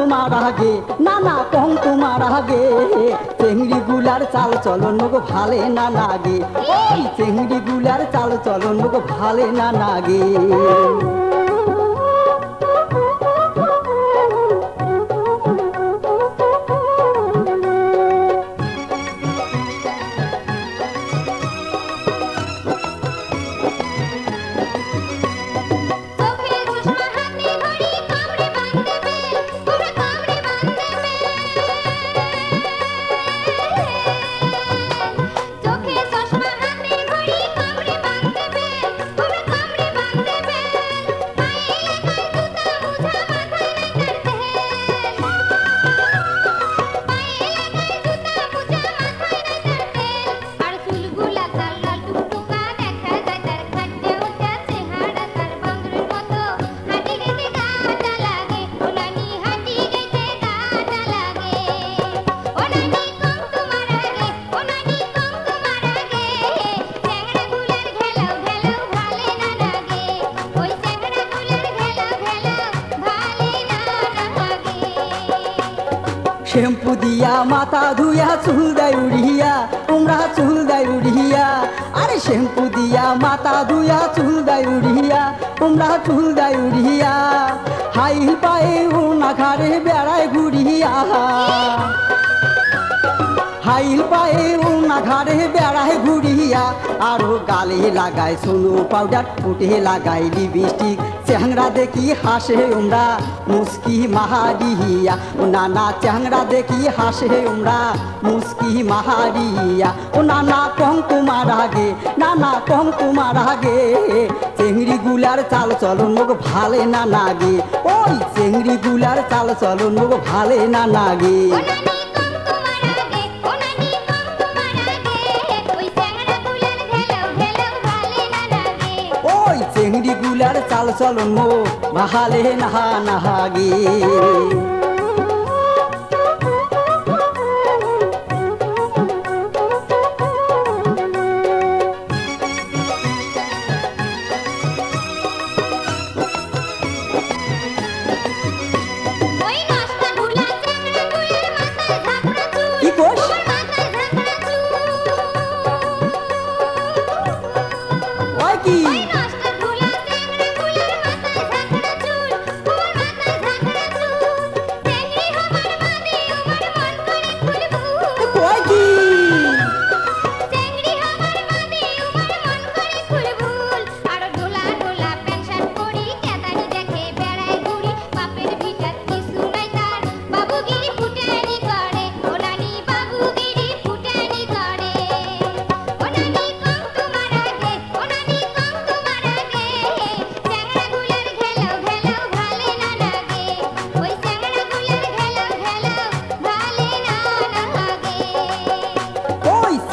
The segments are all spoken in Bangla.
তোমার আগে নানা কং তোমার আগে চেংড়ি গুলার চাল চলন গো ভালে না লাগে ওই চেংড়ি গুলার চাল চলন গো ভালে না লাগে শ্যাম্পু দিয়া মাথা ধুইয়া চুল দেয় উড়িয়া তোমরা চুল দেয় উড়িয়া আরে শ্যাম্পু দিয়া মাথা ধুইয়া চুল দেয় উড়িয়া তোমরা চুল দেয় উড়িয়া হাইল পায়ে উনা ঘাড়ে বেড়ায় ঘুরিয়া হাইল পায়ে উনা ঘাড়ে বেড়ায় ঘুরিয়া আরো গালে লাগায় সোনো পাউডার ফুটে লাগায় লিপস্টিক চ্যাংরা দেখি হাসে উমরা মুস্কি মাহারিয়া ও নানা চ্যাংরা দেখি হাসে উমরা মুস্কি মাহারিয়া ও নানা কং তোমার আগে নানা কং তোমার আগে চেংড়ি গুলার চাল চলন গো ভালে না লাগে ওই চেংড়ি গুলার চাল চলন গো ভালে না লাগে চেংড়ি গুলার চাল চলন মো ভালে নাহা নাহাগে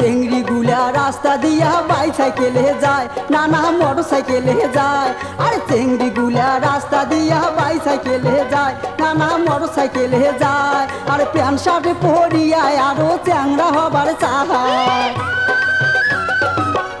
চেংড়ি গুলা রাস্তা দিয়া বাইসাইকেলে যায় নানা মোটর সাইকেলে যায় আর চেংড়ি গুলা রাস্তা দিয়া বাইসাইকেলে যায় নানা মোটর সাইকেলে যায় আর প্যান্ট শার্ট পরিয়া আরো চ্যাংড়া হবার চায়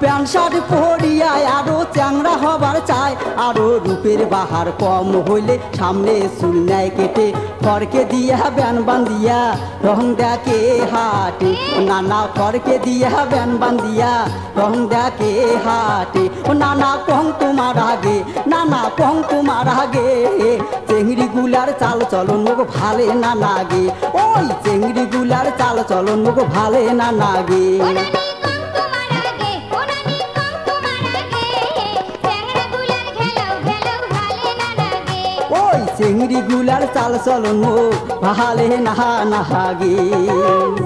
প্যান্ট শার্ট পরিয়া আরো চ্যাংড়া হবার চায় আরো রূপের বাহার কম হইলে সামনে চুল নেয় কেটে ফরকে দিয়া ব্যান বান্দিয়া রং দেখে হাটে নানা ফরকে দিয়া ব্যান বান্দিয়া রং দেখে হাটে ও নানা কং তোমার আগে নানা কং তোমার আগে চেংড়ি গুলার চাল চলন গো ভালে না লাগে ওই চেংড়ি গুলার চাল চলন গো ভালে না লাগে চেংড়ি গুলার চাল চলন ভালে নাহা নাহাগে।